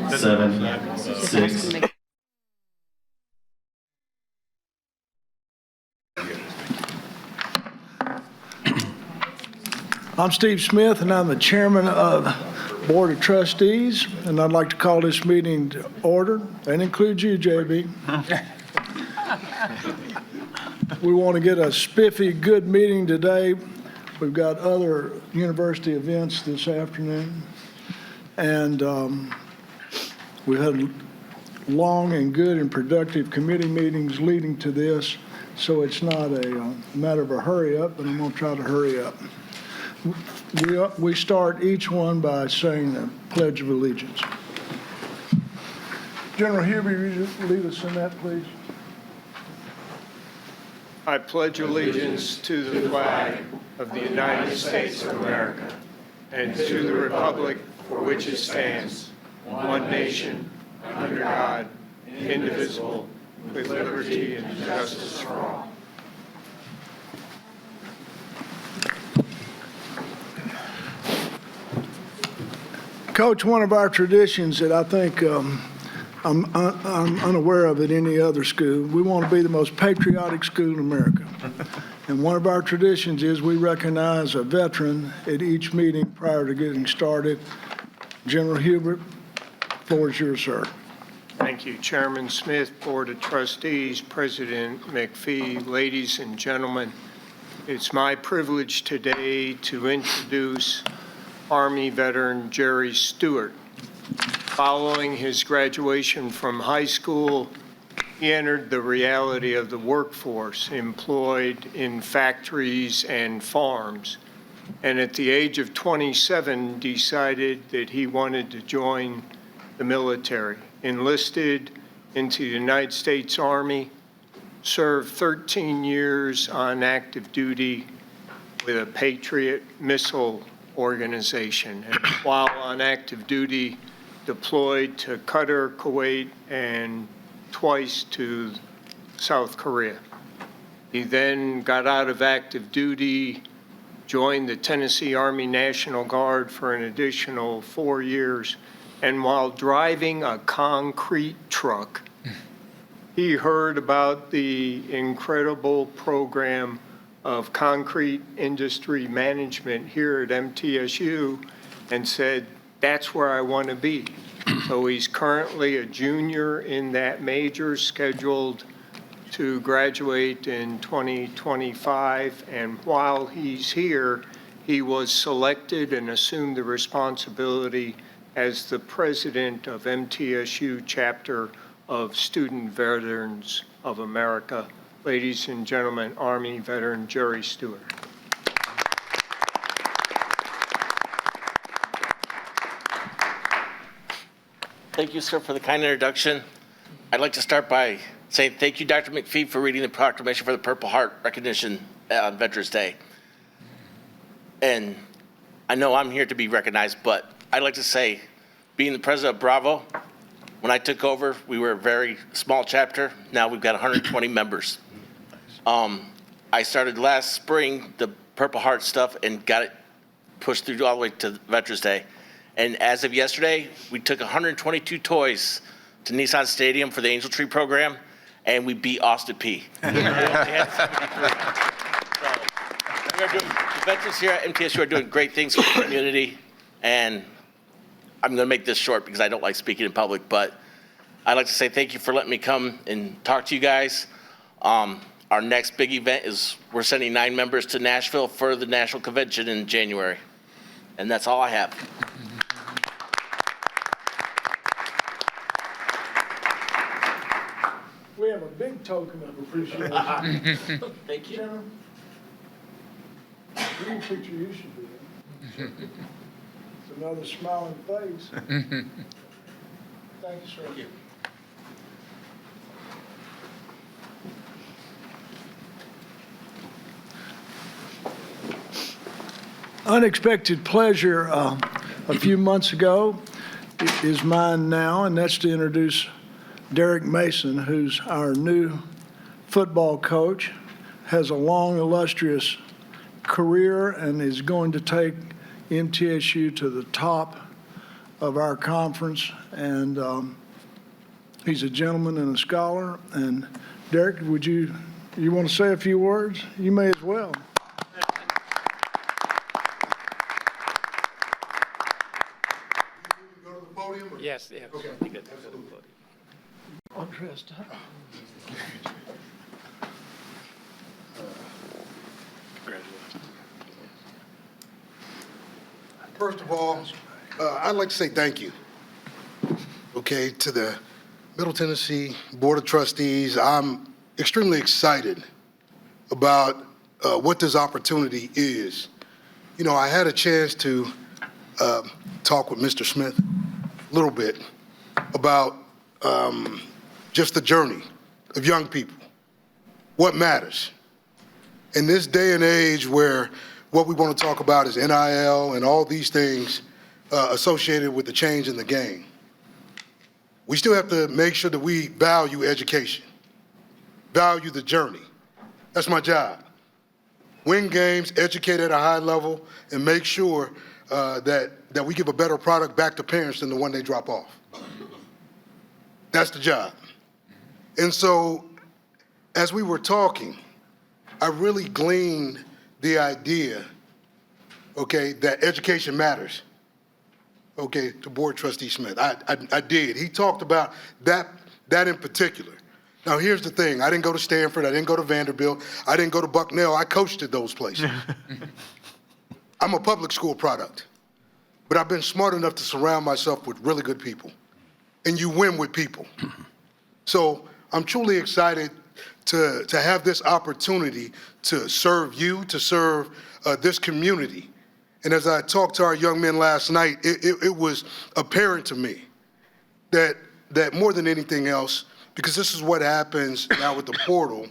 7, 6. I'm Steve Smith, and I'm the chairman of Board of Trustees, and I'd like to call this meeting to order. That includes you, JB. We want to get a spiffy, good meeting today. We've got other university events this afternoon, and we've had long and good and productive committee meetings leading to this, so it's not a matter of a hurry up, but I'm going to try to hurry up. We start each one by saying the Pledge of Allegiance. General Huber, will you lead us in that, please? I pledge allegiance to the flag of the United States of America and to the republic for which it stands, one nation, under God, indivisible, with liberty and justice for all. Coach, one of our traditions that I think I'm unaware of at any other school, we want to be the most patriotic school in America. And one of our traditions is we recognize a veteran at each meeting prior to getting started. General Hubert, floor is yours, sir. Thank you, Chairman Smith, Board of Trustees, President McPhee, ladies and gentlemen. It's my privilege today to introduce Army veteran Jerry Stewart. Following his graduation from high school, he entered the reality of the workforce, employed in factories and farms, and at the age of 27 decided that he wanted to join the military. Enlisted into the United States Army, served 13 years on active duty with a Patriot missile organization, and while on active duty, deployed to Qatar, Kuwait, and twice to South Korea. He then got out of active duty, joined the Tennessee Army National Guard for an additional 4 years, and while driving a concrete truck, he heard about the incredible program of concrete industry management here at MTSU and said, that's where I want to be. So he's currently a junior in that major, scheduled to graduate in 2025. And while he's here, he was selected and assumed the responsibility as the president of MTSU chapter of Student Veterans of America. Ladies and gentlemen, Army veteran Jerry Stewart. Thank you, sir, for the kind introduction. I'd like to start by saying thank you, Dr. McPhee, for reading the proclamation for the Purple Heart recognition on Veterans Day. And I know I'm here to be recognized, but I'd like to say, being the president of Bravo, when I took over, we were a very small chapter. Now we've got 120 members. I started last spring the Purple Heart stuff and got it pushed through all the way to Veterans Day. And as of yesterday, we took 122 toys to Nissan Stadium for the Angel Tree program, and we beat Austin P. The veterans here at MTSU are doing great things for the community, and I'm going to make this short because I don't like speaking in public, but I'd like to say thank you for letting me come and talk to you guys. Our next big event is we're sending 9 members to Nashville for the National Convention in January, and that's all I have. We have a big token of appreciation. Thank you. General, you can picture you should be there. It's another smiling face. Thank you, sir. Thank you. Unexpected pleasure a few months ago is mine now, and that's to introduce Derek Mason, who's our new football coach, has a long, illustrious career and is going to take MTSU to the top of our conference, and he's a gentleman and a scholar. And Derek, you want to say a few words? You may as well. Yes, yeah. Okay. You good. All dressed up. First of all, I'd like to say thank you, okay, to the Middle Tennessee Board of Trustees. I'm extremely excited about what this opportunity is. You know, I had a chance to talk with Mr. Smith a little bit about just the journey of young people, what matters. In this day and age where what we want to talk about is NIL and all these things associated with the change in the game, we still have to make sure that we value education, value the journey. That's my job. Win games, educate at a high level, and make sure that we give a better product back to parents than the one they drop off. That's the job. And so, as we were talking, I really gleaned the idea, okay, that education matters, okay, to Board Trustee Smith. I did. He talked about that in particular. Now, here's the thing. I didn't go to Stanford. I didn't go to Vanderbilt. I didn't go to Bucknell. I coached at those places. I'm a public school product, but I've been smart enough to surround myself with really good people, and you win with people. So I'm truly excited to have this opportunity to serve you, to serve this community. And as I talked to our young men last night, it was apparent to me that more than anything else, because this is what happens now with the portal,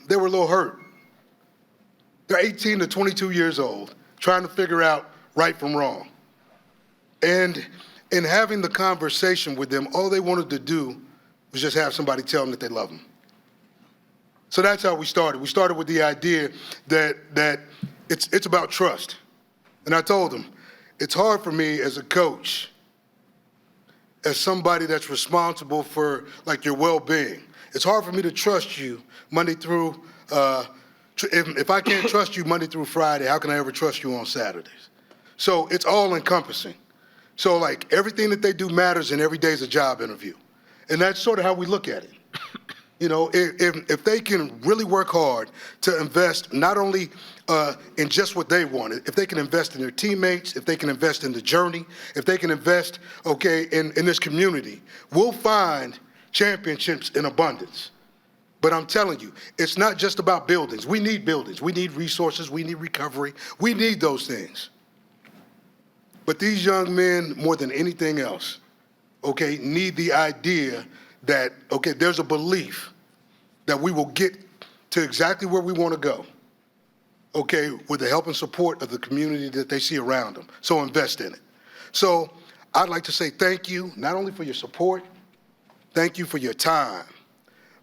they were a little hurt. They're 18 to 22 years old, trying to figure out right from wrong. And in having the conversation with them, all they wanted to do was just have somebody tell them that they love them. So that's how we started. We started with the idea that it's about trust. And I told them, it's hard for me as a coach, as somebody that's responsible for like your well-being. It's hard for me to trust you Monday through, if I can't trust you Monday through Friday, how can I ever trust you on Saturdays? So it's all encompassing. So like everything that they do matters, and every day is a job interview. And that's sort of how we look at it. You know, if they can really work hard to invest not only in just what they wanted, if they can invest in their teammates, if they can invest in the journey, if they can invest, okay, in this community, we'll find championships in abundance. But I'm telling you, it's not just about buildings. We need buildings. We need resources. We need recovery. We need those things. But these young men, more than anything else, okay, need the idea that, okay, there's a belief that we will get to exactly where we want to go, okay, with the help and support of the community that they see around them. So invest in it. So I'd like to say thank you, not only for your support, thank you for your time,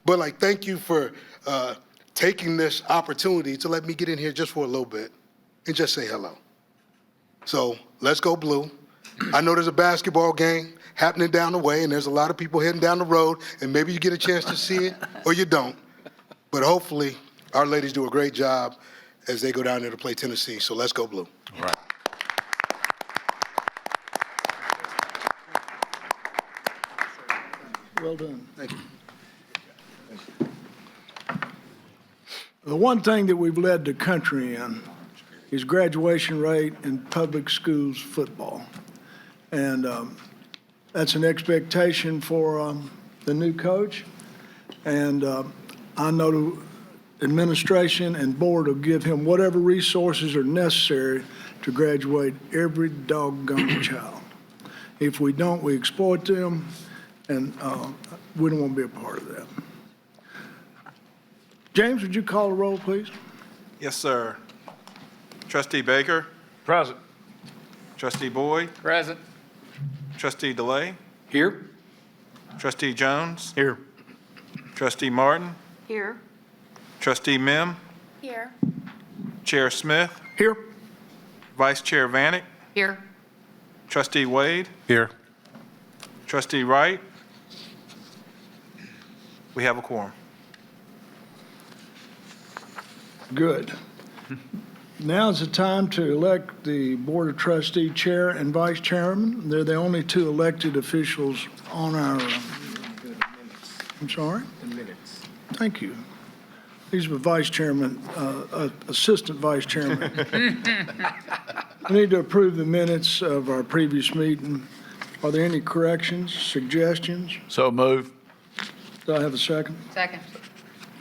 but like thank you for taking this opportunity to let me get in here just for a little bit and just say hello. So let's go Blue. I know there's a basketball game happening down the way, and there's a lot of people heading down the road, and maybe you get a chance to see it or you don't. But hopefully our ladies do a great job as they go down there to play Tennessee. So let's go Blue. All right. Well done. Thank you. The one thing that we've led the country in is graduation rate in public schools football. And that's an expectation for the new coach. And I know the administration and board will give him whatever resources are necessary to graduate every doggone child. If we don't, we exploit them, and we don't want to be a part of that. James, would you call the roll, please? Yes, sir. Trustee Baker, Present. Trustee Boyd, Present. Trustee DeLay, Here. Trustee Jones, Here. Trustee Martin, Here. Trustee Mim, Here. Chair Smith, Here. Vice Chair Vanek, Here. Trustee Wade, Here. Trustee Wright. We have a quorum. Good. Now's the time to elect the Board of Trustee Chair and Vice Chairman. They're the only two elected officials on our, I'm sorry? Thank you. These were Vice Chairman, Assistant Vice Chairman. We need to approve the minutes of our previous meeting. Are there any corrections, suggestions? So move. Do I have a second? Second.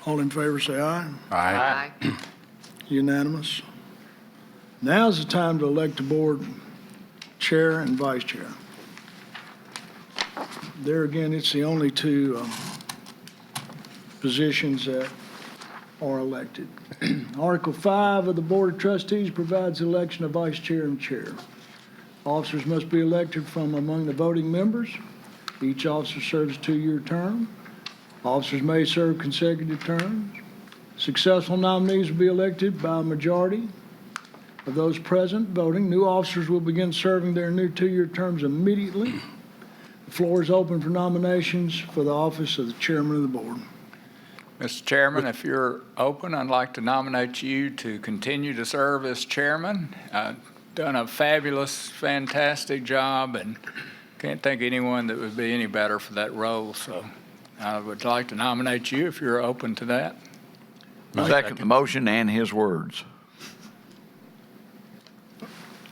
All in favor, say aye. Aye. Unanimous. Now's the time to elect the board chair and vice chair. There again, it's the only two positions that are elected. Article 5 of the Board of Trustees provides the election of vice chair and chair. Officers must be elected from among the voting members. Each officer serves a 2-year term. Officers may serve consecutive terms. Successful nominees will be elected by a majority of those present voting. New officers will begin serving their new 2-year terms immediately. The floor is open for nominations for the office of the chairman of the board. Mr. Chairman, if you're open, I'd like to nominate you to continue to serve as chairman. Done a fabulous, fantastic job, and can't think of anyone that would be any better for that role. So I would like to nominate you if you're open to that. Second the motion and his words.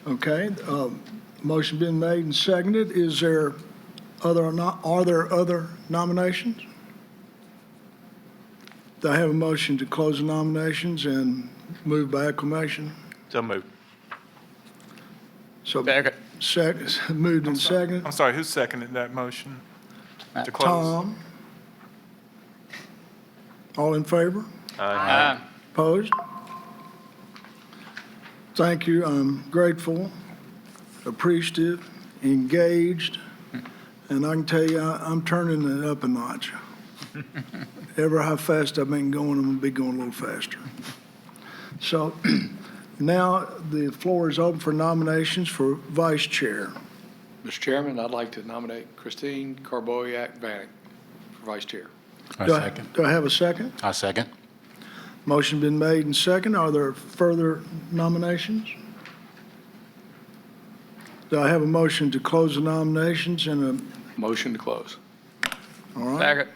Okay, motion been made and seconded. Is there are there other nominations? Do I have a motion to close the nominations and move by acclamation? So move. So Second. moved and seconded. I'm sorry, who seconded that motion to close? Tom? All in favor? Aye. Opposed? Thank you. I'm grateful, appreciative, engaged, and I can tell you, I'm turning it up a notch. Ever how fast I've been going, I'm going to be going a little faster. So now the floor is open for nominations for vice chair. Mr. Chairman, I'd like to nominate Christine Carboyak-Vanek for vice chair. Do I have a second? I second. Motion been made and second. Are there further nominations? Do I have a motion to close the nominations and Motion to close. all right? Second.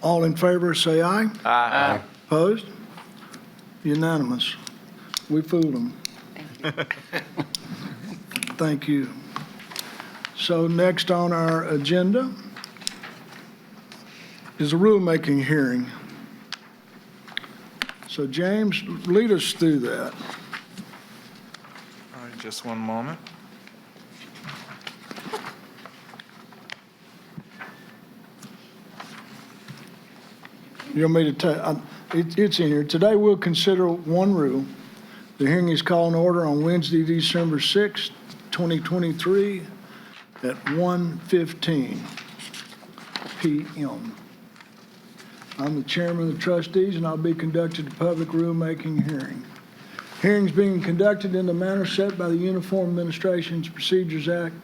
All in favor, say aye. Aye. Opposed? Unanimous. We fooled them. Thank you. So next on our agenda is a rulemaking hearing. So James, lead us through that. All right, just one moment. You want me to tell, it's in here. Today we'll consider one rule. The hearing is called in order on Wednesday, December 6, 2023 at 1:15 p.m. I'm the chairman of the trustees, and I'll be conducting the public rulemaking hearing. Hearings being conducted in the manner set by the Uniform Administration's Procedures Act,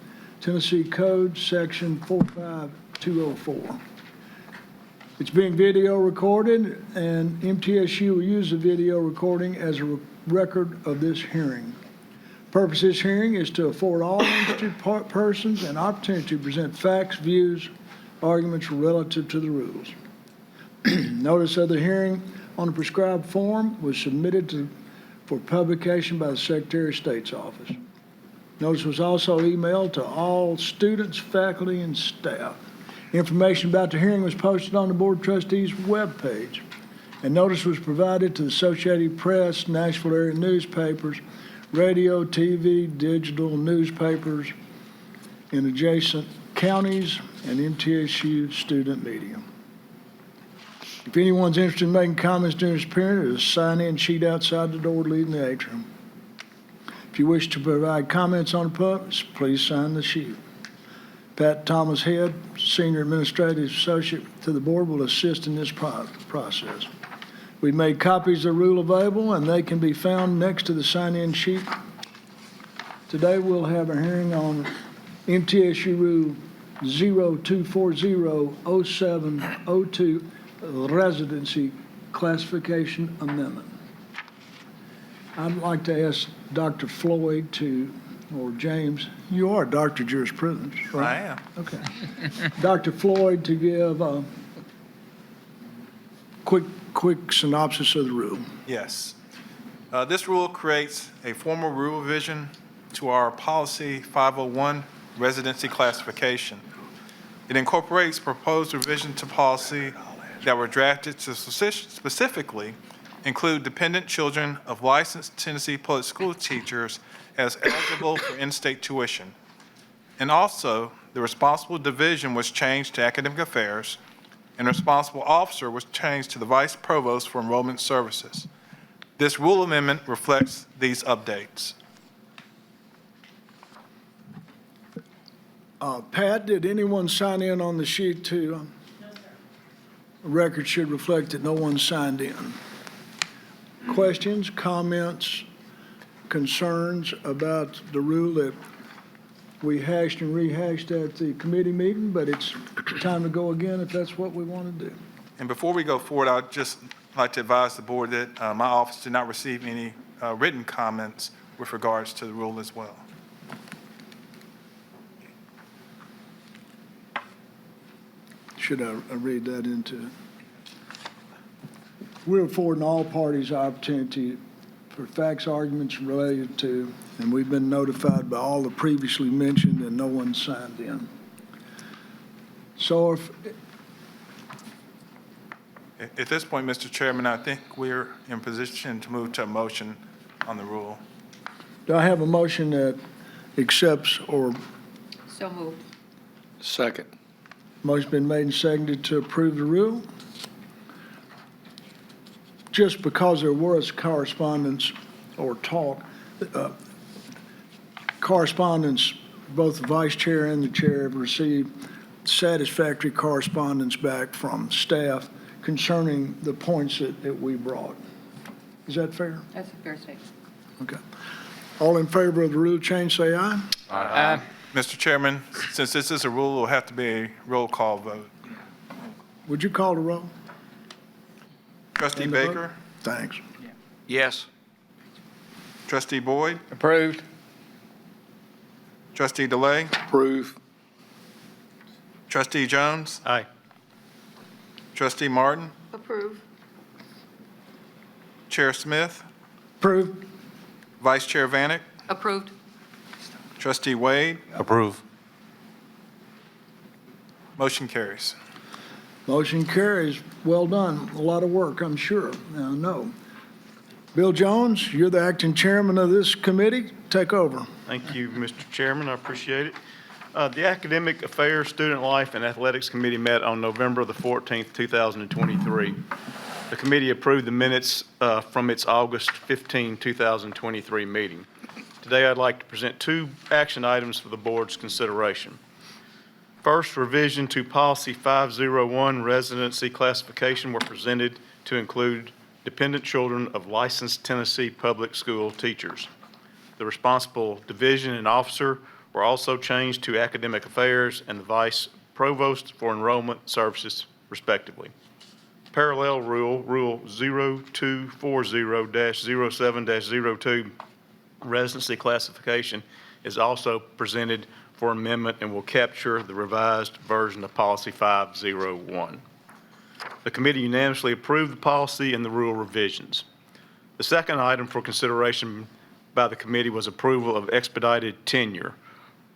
Tennessee Code, Section 45204. It's being video recorded, and MTSU will use the video recording as a record of this hearing. Purpose of this hearing is to afford all interested persons an opportunity to present facts, views, arguments relative to the rules. Notice of the hearing on the prescribed form was submitted for publication by the Secretary of State's office. Notice was also emailed to all students, faculty, and staff. Information about the hearing was posted on the Board of Trustees webpage, and notice was provided to the Associated Press, Nashville area newspapers, radio, TV, digital newspapers in adjacent counties, and MTSU student media. If anyone's interested in making comments during this period, there's a sign-in sheet outside the door leading the atrium. If you wish to provide comments on the purpose, please sign the sheet. Pat Thomas Head, Senior Administrative Associate to the Board, will assist in this process. We made copies of the rule available, and they can be found next to the sign-in sheet Today we'll have a hearing on MTSU Rule 02400702 Residency Classification Amendment. I'd like to ask Dr. Floyd or James, you are Dr. Jurisprudence, right? I am. Okay. Dr. Floyd to give a quick synopsis of the rule. Yes. This rule creates a formal rule revision to our Policy 501 residency classification. It incorporates proposed revision to policy that were drafted to specifically include dependent children of licensed Tennessee public school teachers as eligible for in-state tuition. And also, the responsible division was changed to academic affairs, and responsible officer was changed to the vice provost for enrollment services. This rule amendment reflects these updates. Pat, did anyone sign in on the sheet to? No, sir. The record should reflect that no one signed in. Questions, comments, concerns about the rule that we hashed and rehashed at the committee meeting, but it's time to go again if that's what we want to do. And before we go forward, I'd just like to advise the board that my office did not receive any written comments with regards to the rule as well. Should I read that into? We're affording all parties opportunity for facts, arguments related to, and we've been notified by all the previously mentioned and no one signed in. So At this point, Mr. Chairman, I think we're in position to move to a motion on the rule. do I have a motion that accepts or So moved. Second. motion been made and seconded to approve the rule? Just because there was correspondence or talk, correspondence, both the vice chair and the chair have received satisfactory correspondence back from staff concerning the points that we brought. Is that fair? That's a fair statement. Okay. All in favor of the rule change, say aye. Aye. Mr. Chairman, since this is a rule, it will have to be a roll call vote. Would you call the roll? Trustee And the vote? Baker, Thanks. Yes. Trustee Boyd, Approved. Trustee DeLay, Approve. Trustee Jones, Aye. Trustee Martin, Approve. Chair Smith, Approved. Vice Chair Vanek, Approved. Trustee Wade, Approve. motion carries. Motion carries. Well done. A lot of work, I'm sure. Now, no. Bill Jones, you're the acting chairman of this committee. Take over. Thank you, Mr. Chairman. I appreciate it. The Academic Affairs, Student Life, and Athletics Committee met on November the 14th, 2023. The committee approved the minutes from its August 15, 2023 meeting. Today, I'd like to present two action items for the board's consideration. First, revision to Policy 501 residency classification were presented to include dependent children of licensed Tennessee public school teachers. The responsible division and officer were also changed to academic affairs and the vice provost for enrollment services, respectively. Parallel rule, Rule 0240-07-02, residency classification, is also presented for amendment and will capture the revised version of Policy 501. The committee unanimously approved the policy and the rule revisions. The second item for consideration by the committee was approval of expedited tenure.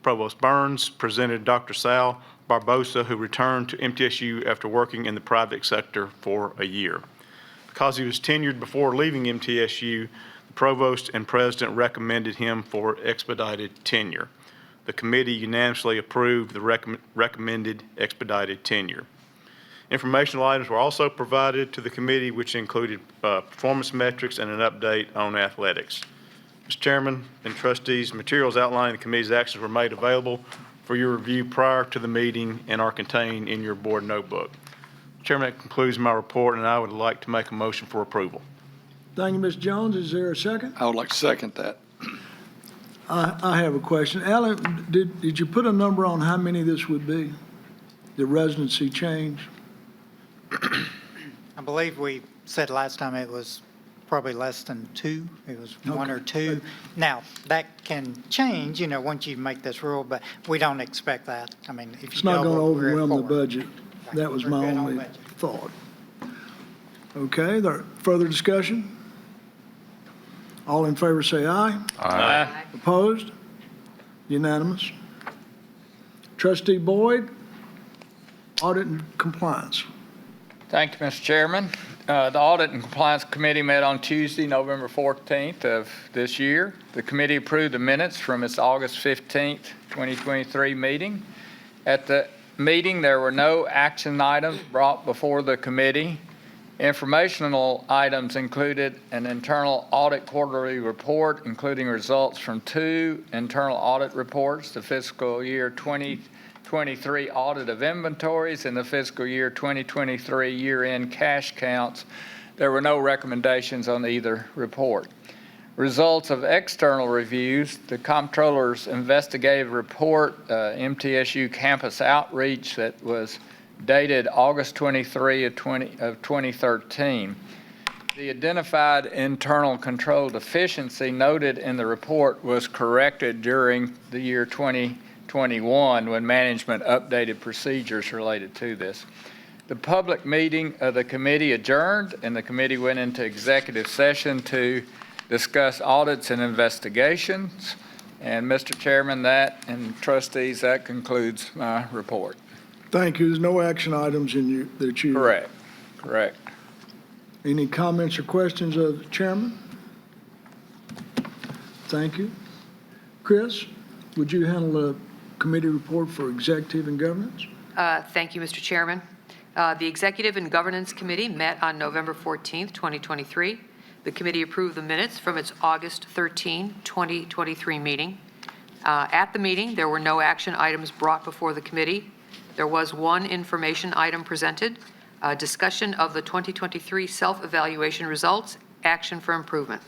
Provost Burns presented Dr. Sal Barbosa, who returned to MTSU after working in the private sector for a year. Because he was tenured before leaving MTSU, the provost and president recommended him for expedited tenure. The committee unanimously approved the recommended expedited tenure. Informational items were also provided to the committee, which included performance metrics and an update on athletics. Mr. Chairman and trustees, materials outlining the committee's actions were made available for your review prior to the meeting and are contained in your board notebook. Chairman, that concludes my report, and I would like to make a motion for approval. Thank you, Ms. Jones. Is there a second? I would like to second that. I have a question. Alan, did you put a number on how many this would be? The residency change? I believe we said last time it was probably less than 2. It was 1 or 2. Now, that can change, once you make this rule, but we don't expect that. I mean, if you It's not going to double, we're at overwhelm the 4. budget. That was We're my good on only budget. thought. Okay, there, further discussion? All in favor say aye. Aye. Opposed? Unanimous. Trustee Boyd, Audit and Compliance. Thank you, Mr. Chairman. The Audit and Compliance Committee met on Tuesday, November 14th of this year. The committee approved the minutes from its August 15th, 2023 meeting. At the meeting, there were no action items brought before the committee. Informational items included an internal audit quarterly report, including results from 2 internal audit reports, the fiscal year 2023 audit of inventories and the fiscal year 2023 year-end cash counts. There were no recommendations on either report. Results of external reviews, the Comptroller's investigative report, MTSU Campus Outreach that was dated August 23 of 2013. The identified internal control deficiency noted in the report was corrected during the year 2021 when management updated procedures related to this. The public meeting of the committee adjourned, and the committee went into executive session to discuss audits and investigations. And Mr. Chairman, that and trustees, that concludes my report. Thank you. There's no action items that you. Correct. Any comments or questions of the chairman? Thank you. Chris, would you handle the committee report for executive and governance? Thank you, Mr. Chairman. The Executive and Governance Committee met on November 14th, 2023. The committee approved the minutes from its August 13, 2023 meeting. At the meeting, there were no action items brought before the committee. There was one information item presented, a discussion of the 2023 self-evaluation results, action for improvement.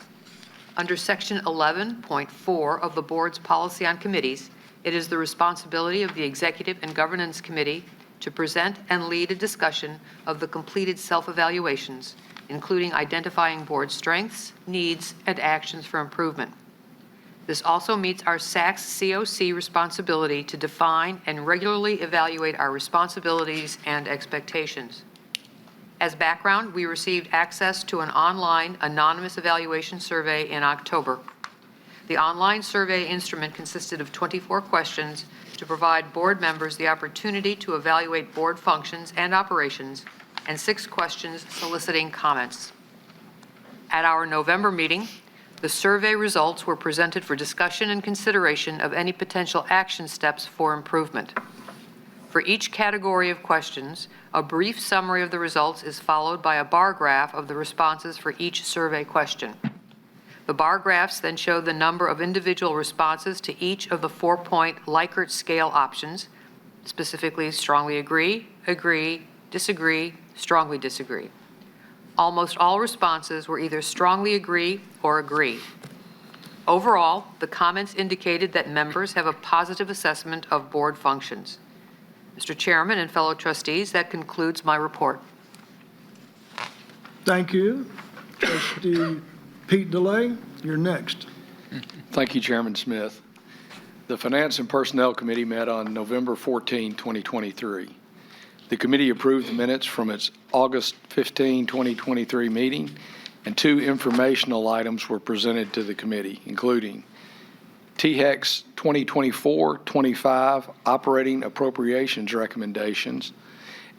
Under Section 11.4 of the Board's Policy on Committees, it is the responsibility of the Executive and Governance Committee to present and lead a discussion of the completed self-evaluations, including identifying board strengths, needs, and actions for improvement. This also meets our SACS COC responsibility to define and regularly evaluate our responsibilities and expectations. As background, we received access to an online anonymous evaluation survey in October. The online survey instrument consisted of 24 questions to provide board members the opportunity to evaluate board functions and operations, and 6 questions soliciting comments. At our November meeting, the survey results were presented for discussion and consideration of any potential action steps for improvement. For each category of questions, a brief summary of the results is followed by a bar graph of the responses for each survey question. The bar graphs then show the number of individual responses to each of the 4-point Likert scale options, specifically strongly agree, disagree, strongly disagree. Almost all responses were either strongly agree or agree. Overall, the comments indicated that members have a positive assessment of board functions. Mr. Chairman and fellow trustees, that concludes my report. Thank you. Trustee Pete DeLay, you're next. Thank you, Chairman Smith. The Finance and Personnel Committee met on November 14, 2023. The committee approved the minutes from its August 15, 2023 meeting, and 2 informational items were presented to the committee, including THEX 2024-25 Operating Appropriations Recommendations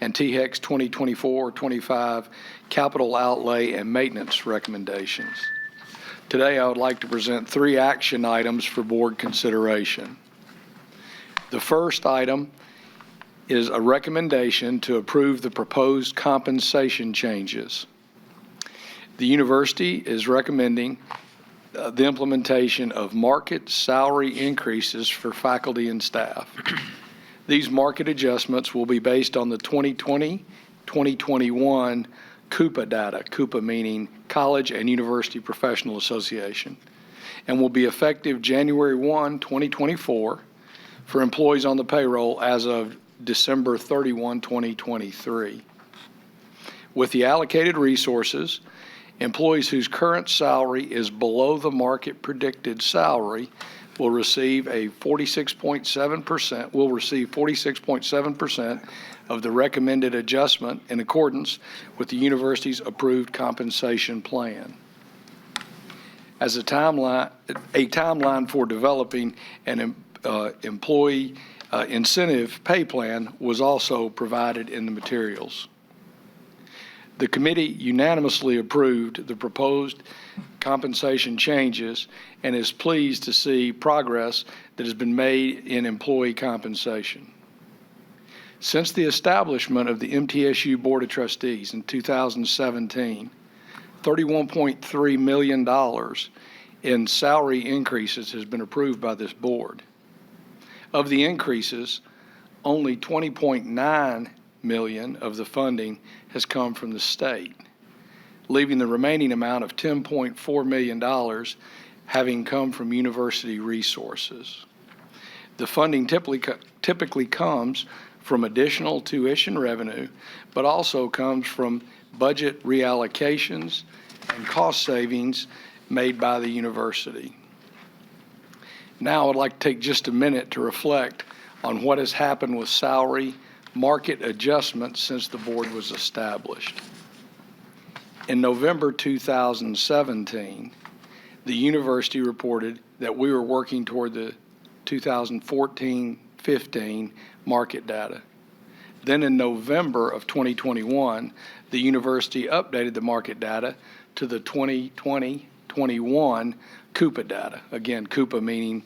and THEX 2024-25 Capital Outlay and Maintenance Recommendations. Today, I would like to present 3 action items for board consideration. The first item is a recommendation to approve the proposed compensation changes. The university is recommending the implementation of market salary increases for faculty and staff. These market adjustments will be based on the 2020-2021 CUPA data, CUPA meaning College and University Professional Association. and will be effective January 1, 2024, for employees on the payroll as of December 31, 2023. With the allocated resources, employees whose current salary is below the market predicted salary will receive 46.7% of the recommended adjustment in accordance with the university's approved compensation plan. As a timeline for developing an employee incentive pay plan was also provided in the materials. The committee unanimously approved the proposed compensation changes and is pleased to see progress that has been made in employee compensation. Since the establishment of the MTSU Board of Trustees in 2017, $31.3 million in salary increases has been approved by this board. Of the increases, only $20.9 million of the funding has come from the state, leaving the remaining amount of $10.4 million having come from university resources. The funding typically comes from additional tuition revenue, but also comes from budget reallocations and cost savings made by the university. Now I'd like to take just a minute to reflect on what has happened with salary market adjustments since the board was established. In November 2017, the university reported that we were working toward the 2014-15 market data. Then in November of 2021, the university updated the market data to the 2020-21 Coupa data. Again, Coupa meaning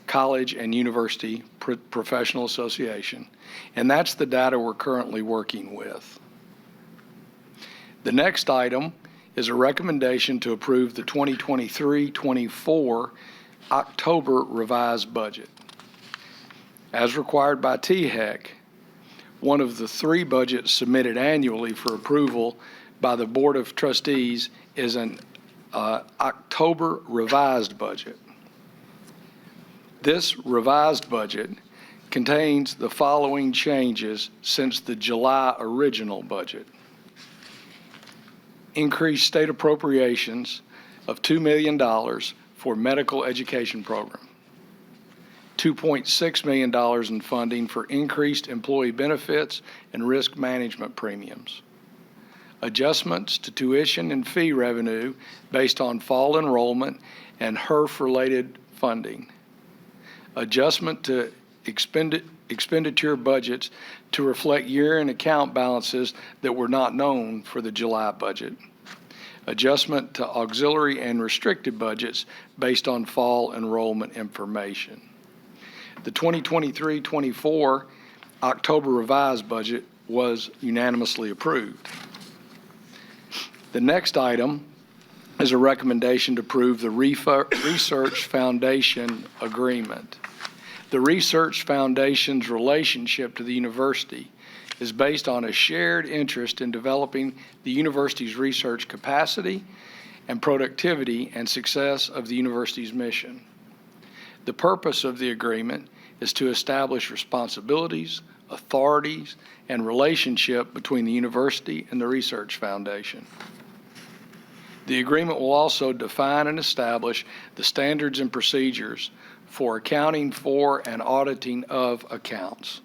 College and University Professional Association. And that's the data we're currently working with. The next item is a recommendation to approve the 2023-24 October revised budget. As required by THEC, one of the three budgets submitted annually for approval by the Board of Trustees is an October revised budget. This revised budget contains the following changes since the July original budget. Increased state appropriations of $2 million for medical education program. $2.6 million in funding for increased employee benefits and risk management premiums. Adjustments to tuition and fee revenue based on fall enrollment and HERF-related funding. Adjustment to expenditure budgets to reflect year-end account balances that were not known for the July budget. Adjustment to auxiliary and restricted budgets based on fall enrollment information. The 2023-24 October revised budget was unanimously approved. The next item is a recommendation to approve the Research Foundation Agreement. The Research Foundation's relationship to the university is based on a shared interest in developing the university's research capacity and productivity and success of the university's mission. The purpose of the agreement is to establish responsibilities, authorities, and relationship between the university and the Research Foundation. The agreement will also define and establish the standards and procedures for accounting for and auditing of accounts.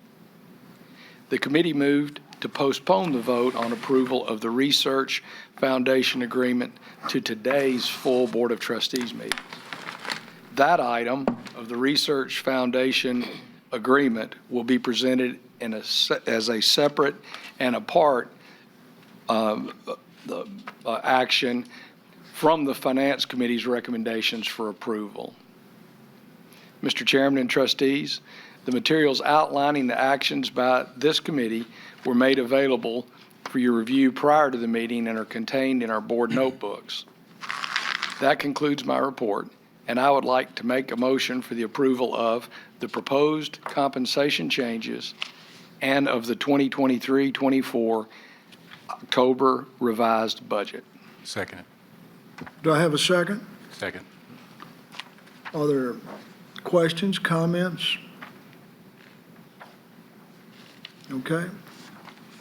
The committee moved to postpone the vote on approval of the Research Foundation Agreement to today's full Board of Trustees meeting. That item of the Research Foundation Agreement will be presented as a separate and apart action from the Finance Committee's recommendations for approval. Mr. Chairman and trustees, the materials outlining the actions by this committee were made available for your review prior to the meeting and are contained in our board notebooks. That concludes my report, and I would like to make a motion for the approval of the proposed compensation changes and of the 2023-24 October revised budget. Second. Do I have a second? Second. Other questions, comments? Okay.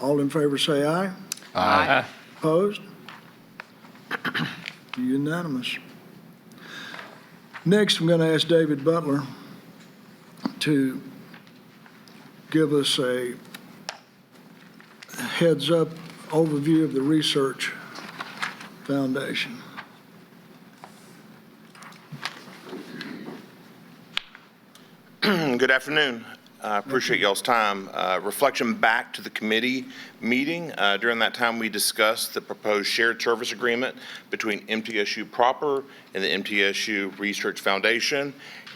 All in favor say aye. Aye. Opposed? Unanimous. Next, I'm going to ask David Butler to give us a heads-up overview of the Research Foundation. Good afternoon. I appreciate y'all's time. Reflection back to the committee meeting. During that time, we discussed the proposed shared service agreement between MTSU proper and the MTSU Research Foundation.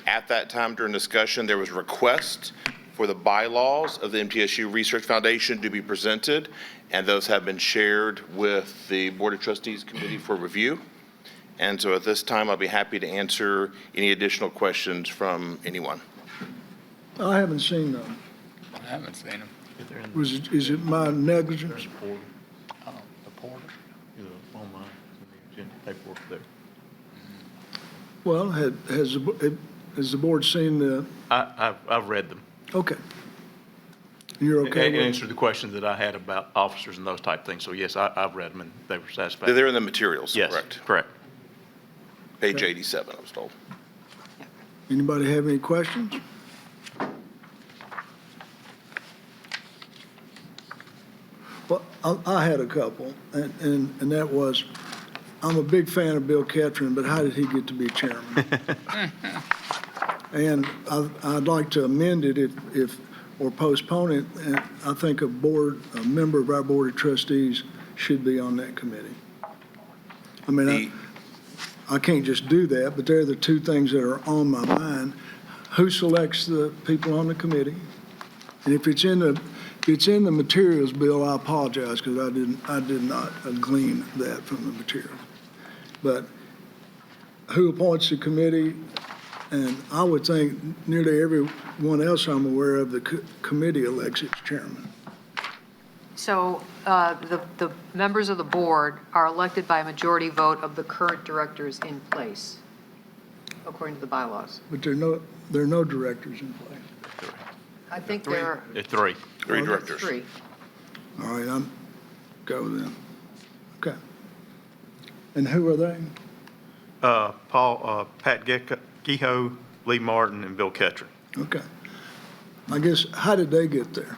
At that time during discussion, there was a request for the bylaws of the MTSU Research Foundation to be presented, and those have been shared with the Board of Trustees Committee for review. And so at this time, I'll be happy to answer any additional questions from anyone. I haven't seen them. I haven't seen them. Is it my negligence? Oh, the portal? Online, in the paperwork there. Well, has the board seen the, I've read them. okay. You're okay And with it? answered the questions that I had about officers and those type things. So yes, I've read them and they were satisfactory. They're in the materials, Yes, correct? correct. Page 87, I was told. Anybody have any questions? Well, I had a couple, and that was, I'm a big fan of Bill Ketron, but how did he get to be chairman? And I'd like to amend it or postpone it, and I think a member of our Board of Trustees should be on that committee. I mean, I can't just do that, but they're the two things that are on my mind. Who selects the people on the committee? And if it's in the materials, Bill, I apologize because I did not glean that from the material. But who appoints the committee? And I would think nearly everyone else I'm aware of, the committee elects its chairman. So the members of the board are elected by a majority vote of the current directors in place, according to the bylaws. But there are no directors in place. I think there are There are three. Three directors. three. All right, I'm go with them. Okay. And who are they? Pat Geho, Lee Martin, and Bill Ketron. Okay. I guess, how did they get there?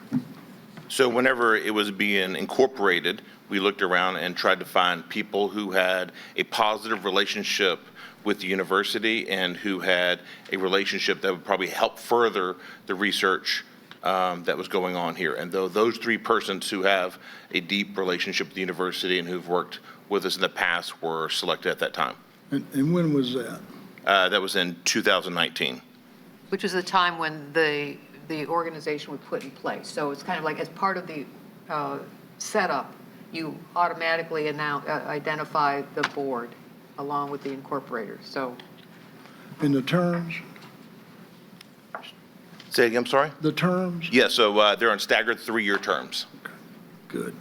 So whenever it was being incorporated, we looked around and tried to find people who had a positive relationship with the university and who had a relationship that would probably help further the research that was going on here. And though those three persons who have a deep relationship with the university and who've worked with us in the past were selected at that time. And when was that? That was in 2019. Which is the time when the organization was put in place. So it's kind of like as part of the setup, you automatically identify the board along with the incorporator. So In the terms? Say again, I'm sorry? The terms? Yeah, so they're on staggered 3-year terms. Good.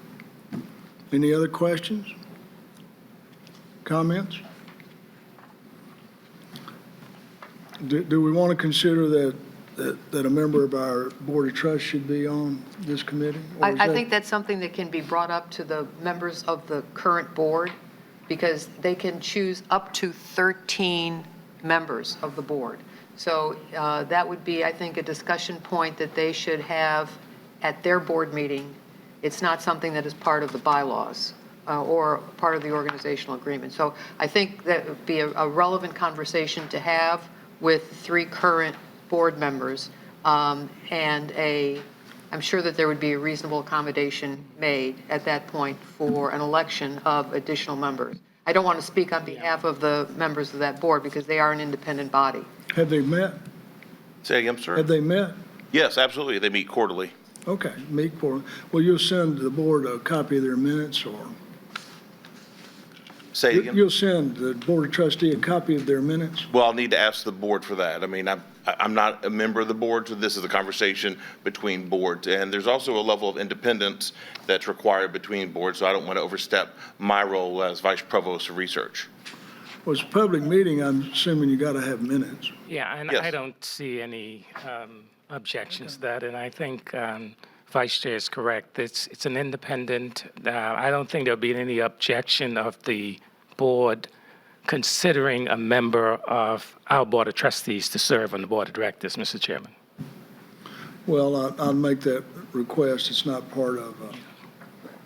Any other questions? Comments? Do we want to consider that a member of our Board of Trust should be on this committee? Or is I that- think that's something that can be brought up to the members of the current board because they can choose up to 13 members of the board. So that would be, I think, a discussion point that they should have at their board meeting. It's not something that is part of the bylaws or part of the organizational agreement. So I think that would be a relevant conversation to have with 3 current board members, and I'm sure that there would be a reasonable accommodation made at that point for an election of additional members. I don't want to speak on behalf of the members of that board because they are an independent body. Have they met? Say again, sir? Have they met? Yes, absolutely. They meet quarterly. Okay, meet for, well, you'll send the board a copy of their minutes, or? Say again? You'll send the Board of Trustee a copy of their minutes? Well, I'll need to ask the board for that. I mean, I'm not a member of the board, so this is a conversation between boards. And there's also a level of independence that's required between boards, so I don't want to overstep my role as Vice Provost of Research. Well, it's a public meeting, I'm assuming you got to have minutes. Yeah, and Yes. I don't see any objections to that, and I think Vice Chair is correct. It's an independent, I don't think there'll be any objection of the board considering a member of our Board of Trustees to serve on the Board of Directors, Mr. Chairman. Well, I'll make that request. It's not part of,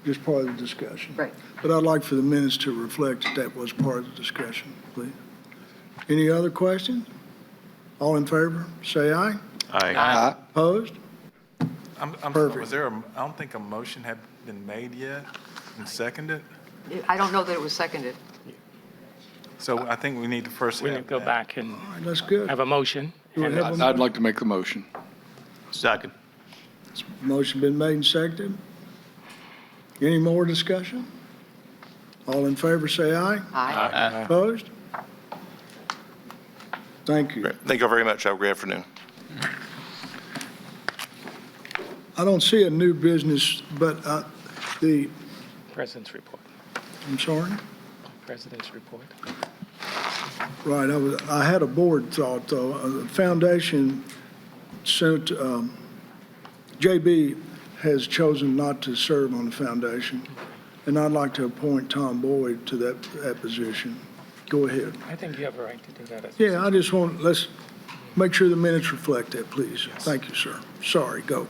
just part of the discussion. Right. But I'd like for the minutes to reflect that that was part of the discussion, please. Any other questions? All in favor, say aye. Aye. Opposed? I'm sorry, Perfect. was there I don't think a motion had been made yet and seconded, I don't know that it was seconded. so I think we need to first We have need to go that. back and All right, that's good. have a motion. Do we and- have a I'd like to make the motion. Second. motion been made and seconded? Any more discussion? All in favor, say aye. Aye. Opposed? Thank you. Great. Thank you all very much. Have a great afternoon. I don't see a new business, but the, President's report. I'm sorry? President's report. Right, I had a board thought, though. The foundation sent, JB has chosen not to serve on the foundation, and I'd like to appoint Tom Boyd to that position. Go ahead. I think you have a right to do that. Yeah, I just want, let's make sure the minutes reflect that, please. Thank you, sir. Sorry, go.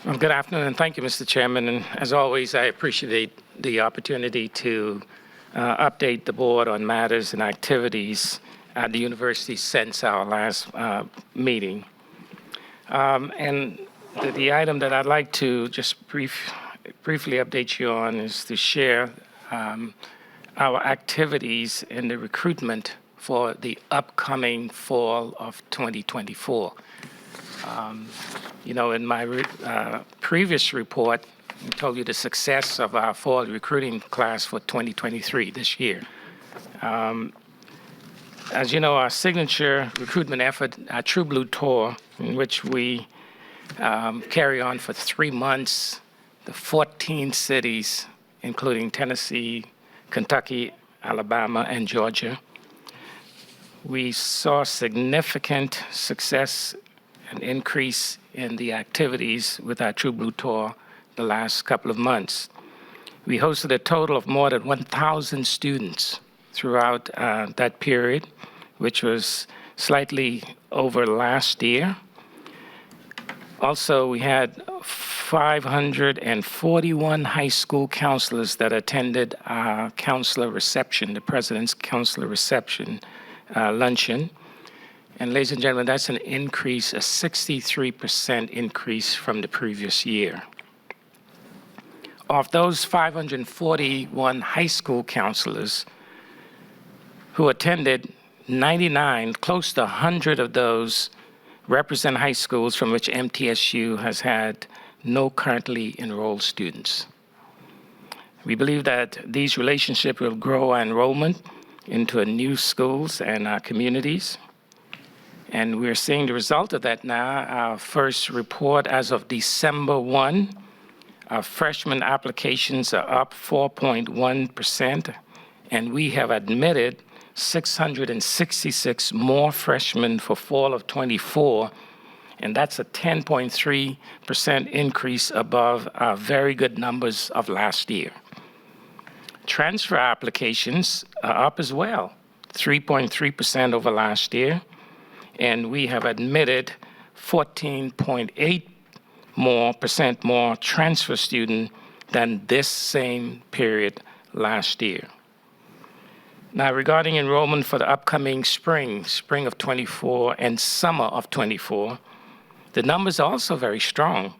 Well, good afternoon, and thank you, Mr. Chairman. And as always, I appreciate the opportunity to update the board on matters and activities at the university since our last meeting. And the item that I'd like to just briefly update you on is to share our activities in the recruitment for the upcoming fall of 2024. You know, in my previous report, I told you the success of our fall recruiting class for 2023 this year. As you know, our signature recruitment effort, our True Blue Tour, in which we carry on for 3 months, the 14 cities, including Tennessee, Kentucky, Alabama, and Georgia. We saw significant success and increase in the activities with our True Blue Tour the last couple of months. We hosted a total of more than 1,000 students throughout that period, which was slightly over last year. Also, we had 541 high school counselors that attended our counselor reception, the President's Counselor Reception luncheon. And ladies and gentlemen, that's an increase, a 63% increase from the previous year. Of those 541 high school counselors who attended, 99, close to 100 of those represent high schools from which MTSU has had no currently enrolled students. We believe that these relationships will grow our enrollment into new schools and our communities. And we're seeing the result of that now. Our first report as of December 1, our freshman applications are up 4.1%, and we have admitted 666 more freshmen for fall of '24, and that's a 10.3% increase above our very good numbers of last year. Transfer applications are up as well, 3.3% over last year, and we have admitted 14.8% more transfer students than this same period last year. Now, regarding enrollment for the upcoming spring of '24 and summer of '24, the numbers are also very strong,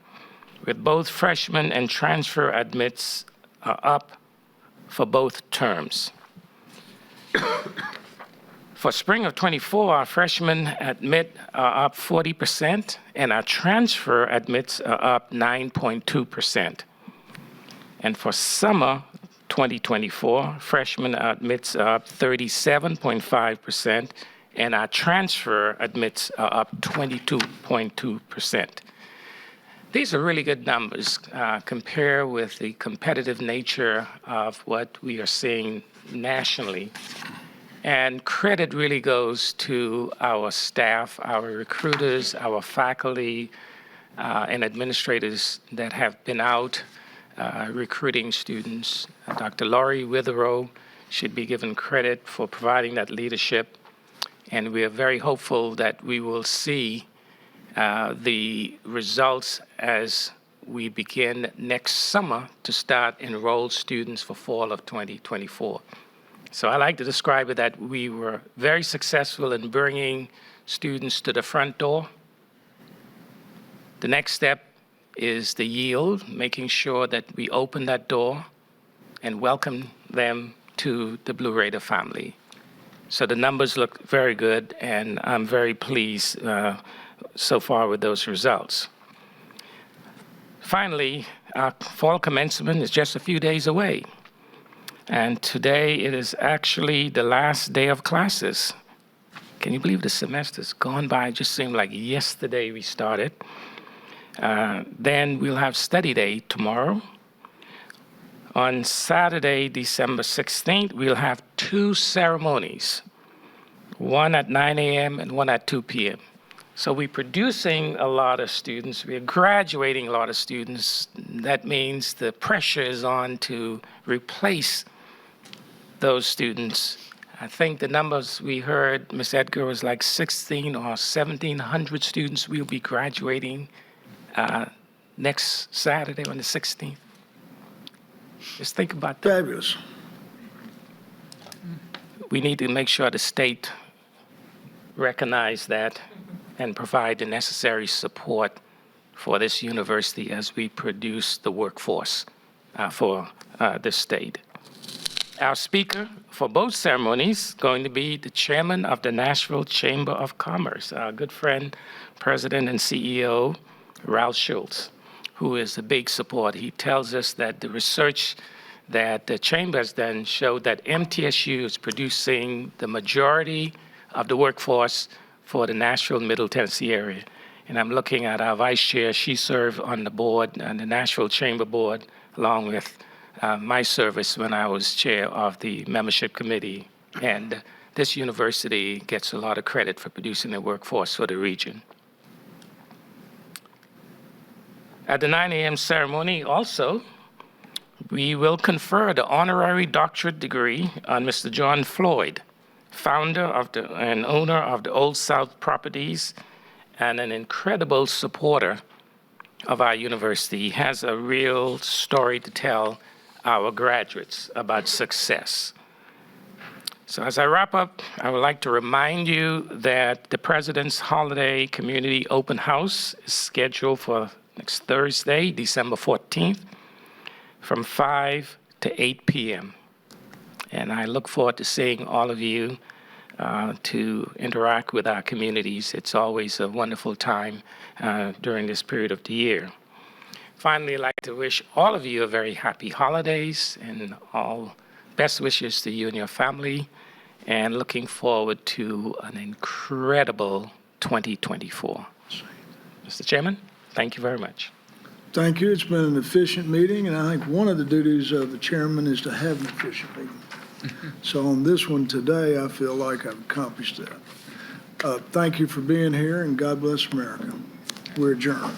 with both freshmen and transfer admits are up for both terms. For spring of '24, our freshmen admit are up 40%, and our transfer admits are up 9.2%. And for summer 2024, freshman admits are up 37.5%, and our transfer admits are up 22.2%. These are really good numbers. Compare with the competitive nature of what we are seeing nationally. And credit really goes to our staff, our recruiters, our faculty, and administrators that have been out recruiting students. Dr. Laurie Witherow should be given credit for providing that leadership. And we are very hopeful that we will see the results as we begin next summer to start enroll students for fall of 2024. So I like to describe it that we were very successful in bringing students to the front door. The next step is the yield, making sure that we open that door and welcome them to the Blue Raider family. So the numbers look very good, and I'm very pleased so far with those results. Finally, our fall commencement is just a few days away. And today it is actually the last day of classes. Can you believe the semester's gone by? It just seemed like yesterday we started. Then we'll have study day tomorrow. On Saturday, December 16th, we'll have 2 ceremonies, one at 9 a.m. and one at 2 p.m. So we're producing a lot of students. We're graduating a lot of students. That means the pressure is on to replace those students. I think the numbers we heard, Ms. Edgar, was like 16 or 1,700 students will be graduating next Saturday on the 16th. Just think about that. Fabulous. We need to make sure the state recognize that and provide the necessary support for this university as we produce the workforce for this state. Our speaker for both ceremonies is going to be the chairman of the Nashville Chamber of Commerce, our good friend, President and CEO, Ralph Schultz, who is a big support. He tells us that the research that the chamber has done showed that MTSU is producing the majority of the workforce for the Nashville, Middle Tennessee area. And I'm looking at our vice chair. She served on the board, on the Nashville Chamber Board, along with my service when I was chair of the membership committee. And this university gets a lot of credit for producing the workforce for the region. At the 9 a.m. ceremony also, we will confer the honorary doctorate degree on Mr. John Floyd, founder of and owner of the Old South Properties and an incredible supporter of our university. He has a real story to tell our graduates about success. So as I wrap up, I would like to remind you that the President's Holiday Community Open House is scheduled for next Thursday, December 14th, from 5 to 8 p.m. And I look forward to seeing all of you to interact with our communities. It's always a wonderful time during this period of the year. Finally, I'd like to wish all of you a very happy holidays and all best wishes to you and your family, and looking forward to an incredible 2024. Mr. Chairman, thank you very much. Thank you. It's been an efficient meeting, and I think one of the duties of the chairman is to have an efficient meeting. So on this one today, I feel like I've accomplished that. Thank you for being here, and God bless America. We're adjourned.